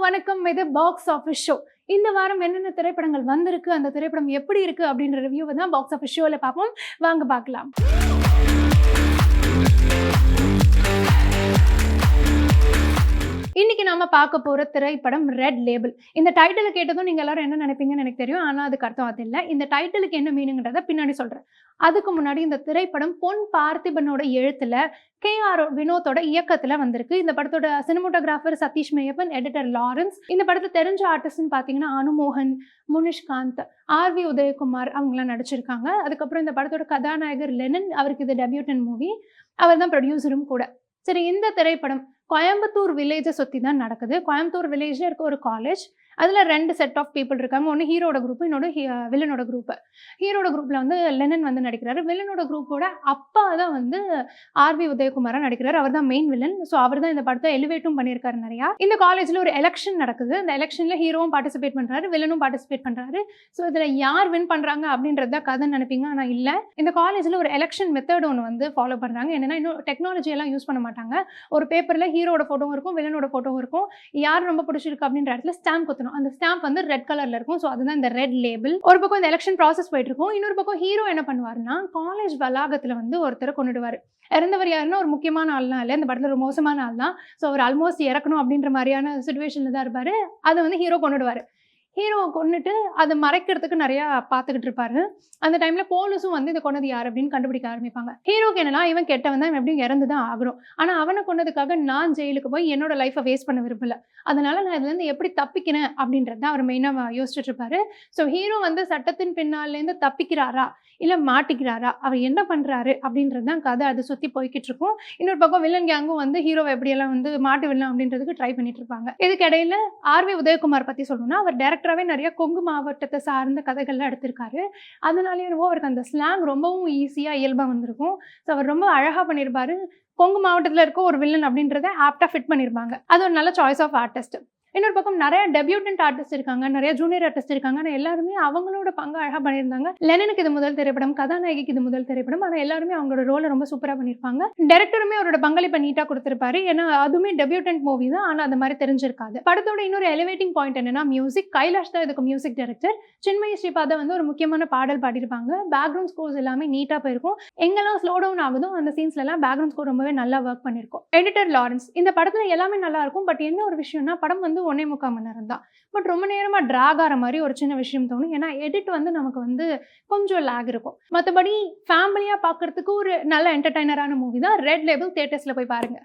வணக்கம். இது box office show. இந்த வாரம் என்னென்ன திரைப்படங்கள் வந்திருக்கு, அந்த திரைப்படம் எப்படி இருக்கு அப்படின்ற ரிவ்யூவை தான் பாக்ஸ் ஆஃபீஸ் ஷோவில் பார்ப்போம். வாங்க பார்க்கலாம். இன்னைக்கு நாம பார்க்க போற திரைப்படம் ரெட் லேபிள். இந்த டைட்டில் கேட்டதும் நீங்க எல்லாரும் என்ன நினைப்பீங்கன்னு எனக்கு தெரியும். ஆனா அதுக்கு அர்த்தம் அது இல்லை. இந்த டைட்டிலுக்கு என்ன மீனிங்ன்றத பின்னாடி சொல்றேன். அதுக்கு முன்னாடி இந்த திரைப்படம் பொன் பார்த்திபனோட எழுத்துல KR வினோத்தோட இயக்கத்துல வந்திருக்கு. இந்த படத்தோட சினிமோட்டோகிராஃபர் சதீஷ் மேயப்பன், எடிட்டர் லாரன்ஸ். இந்த படத்துல தெரிஞ்ச ஆர்டிஸ்ட்னு பாத்தீங்கன்னா அனுமோகன், முனிஷ்காந்த், RV உதயகுமார் அவங்களாம் நடிச்சிருக்காங்க. அதுக்கப்புறம் இந்த படத்தோட கதாநாயகர் லெனின், அவருக்கு இது டெபியூட்டன் மூவி. அவர் தான் ப்ரொடியூசரும் கூட. சரி, இந்த திரைப்படம் கோயம்புத்தூர் வில்லேஜை சுற்றி தான் நடக்குது. கோயம்புத்தூர் வில்லேஜில் இருக்க ஒரு காலேஜ். அதில் 2 செட் ஆஃப் பீப்புள் இருக்காங்க. ஒன்று ஹீரோட குரூப், இன்னொன்று வில்லனோட குரூப்பு. ஹீரோட குரூப்பில் வந்து லெனன் வந்து நடிக்கிறாரு. வில்லனோட குரூப்போட அப்பா தான் வந்து RV உதயகுமாராக நடிக்கிறார். அவர் தான் மெயின் வில்லன். ஸோ அவர் தான் இந்த படத்தை எலிவேட்டும் பண்ணியிருக்காரு நிறையா. இந்த காலேஜில் ஒரு எலெக்ஷன் நடக்குது. இந்த எலெக்ஷனில் ஹீரோவும் பார்ட்டிசிபேட் பண்ணுறாரு, வில்லனும் பார்ட்டிசிபேட் பண்ணுறாரு. ஸோ இதில் யார் வின் பண்ணுறாங்க அப்படின்றது தான் கதை நினைப்பீங்க. ஆனால் இல்லை, இந்த காலேஜில் ஒரு எலெக்ஷன் மெத்தட் ஒன்று வந்து ஃபாலோ பண்ணுறாங்க. என்னென்னா, இன்னும் டெக்னாலஜியெல்லாம் யூஸ் பண்ண மாட்டாங்க. ஒரு பேப்பரில் ஹீரோட ஃபோட்டோவும் இருக்கும், வில்லனோட ஃபோட்டோவும் இருக்கும். யார் ரொம்ப பிடிச்சிருக்கு அப்படின்ற இடத்துல ஸ்டாம்ப் குத்தணும். அந்த ஸ்டாம்ப் வந்து ரெட் கலர்ல இருக்கும். ஸோ அதுதான் இந்த ரெட் லேபிள். ஒரு பக்கம் இந்த எலெக்ஷன் ப்ராசஸ் போயிட்டு இருக்கும். இன்னொரு பக்கம் ஹீரோ என்ன பண்ணுவாருன்னா, காலேஜ் வளாகத்துல வந்து ஒருத்தரை கொண்டுடுவாரு. இறந்தவர் யாருன்னா ஒரு முக்கியமான ஆள்லாம் இல்லை, இந்த படத்துல ஒரு மோசமான ஆள் தான். ஸோ அவர் ஆல்மோஸ்ட் இறக்கணும் அப்படின்ற மாதிரியான சுச்சுவேஷன்ல தான் இருப்பாரு. அதை வந்து ஹீரோ கொண்டுடுவாரு. ஹீரோவை கொண்டுட்டு அதை மறைக்கிறதுக்கு நிறையா பார்த்துக்கிட்டு இருப்பாரு. அந்த டைம்ல போலீஸும் வந்து இதை கொண்டது யார் அப்படின்னு கண்டுபிடிக்க ஆரம்பிப்பாங்க. ஹீரோக்கு என்னன்னா, இவன் கெட்டவன் தான், இவன் எப்படியும் இறந்து தான் ஆகணும். ஆனால் அவனை கொண்டதுக்காக நான் ஜெயிலுக்கு போய் என்னோட லைஃப்பை வேஸ்ட் பண்ண விரும்பல. அதனால நான் இதுலேருந்து எப்படி தப்பிக்கிறேன் அப்படின்றது தான் அவர் மெயினாக யோசிச்சுட்டு இருப்பாரு. ஸோ ஹீரோ வந்து சட்டத்தின் பின்னாலேருந்து தப்பிக்கிறாரா இல்லை மாட்டிக்கிறாரா, அவர் என்ன பண்ணுறாரு அப்படின்றது தான் கதை. அதை சுற்றி போய்கிட்டு இருக்கும். இன்னொரு பக்கம் வில்லன் கேங்கும் வந்து ஹீரோவை எப்படியெல்லாம் வந்து மாட்டு வில்லன் அப்படின்றதுக்கு ட்ரை பண்ணிட்டு இருப்பாங்க. இதுக்கு இடையில RV உதயகுமார் பற்றி சொல்லணும்னா, அவர் டேரக்டராகவே நிறைய கொங்கு மாவட்டத்தை சார்ந்த கதைகள்லாம் எடுத்திருக்காரு. அதனாலேயே அவருக்கு அந்த ஸ்லாங் ரொம்பவும் ஈஸியாக இயல்பாக வந்திருக்கும். ஸோ அவர் ரொம்ப அழகாக பண்ணியிருப்பாரு. கொங்கு மாவட்டத்தில் இருக்க ஒரு வில்லன் அப்படின்றத ஆப்டாக ஃபிட் பண்ணியிருப்பாங்க. அது ஒரு நல்ல சாய்ஸ் ஆஃப் ஆர்டிஸ்ட். இன்னொரு பக்கம் நிறைய டெபியூட்டன்ட் ஆர்டிஸ்ட் இருக்காங்க, நிறைய ஜூனியர் ஆர்டிஸ்ட் இருக்காங்க. ஆனால் எல்லாருமே அவங்களோட பங்கு அழகாக பண்ணியிருந்தாங்க. லெனனுக்கு இது முதல் திரைப்படம், கதாநாயகிக்கு இது முதல் திரைப்படம். ஆனால் எல்லாருமே அவங்களோட ரோலை ரொம்ப சூப்பராக பண்ணியிருப்பாங்க. டைரக்டருமே அவரோட பங்களிப்பை நீட்டாக கொடுத்துருப்பாரு. ஏன்னா அதுவுமே டெபியூட்டன்ட் மூவி தான், ஆனால் அந்த மாதிரி தெரிஞ்சிருக்காது. படத்தோட இன்னொரு எலிவேட்டிங் பாயிண்ட் என்னன்னா மியூசிக். கைலாஷ் தான் இதுக்கு மியூசிக் டைரக்டர். சின்மயி ஸ்ரீபாதா வந்து ஒரு முக்கியமான பாடல் பாடியிருப்பாங்க. பேக்ரவுண்ட் ஸ்கோர்ஸ் எல்லாமே நீட்டாக போயிருக்கும். எங்கெல்லாம் ஸ்லோ டவுன் ஆகுதோ அந்த சீன்ஸ்லாம் பேக்ரவுண்ட் ஸ்கோர் ரொம்பவே நல்லா ஒர்க் பண்ணியிருக்கும். Editor Lawrence. இந்த படத்தில் எல்லாமே நல்லா இருக்கும். பட் என்ன ஒரு விஷயம்னா, படம் வந்து 1.25 மணி நேரம் தான். பட் ரொம்ப நேரமா டிராக் ஆகிற மாதிரி ஒரு சின்ன விஷயம் தோணும். ஏன்னா எடிட் வந்து நமக்கு வந்து கொஞ்சம் லேக் இருக்கும். மற்றபடி ஃபேமிலியாக பார்க்கறதுக்கு ஒரு நல்ல என்டர்டைனரான மூவி தான். ரெட் லேபிள் தியேட்டர்ஸில் போய் பாருங்க.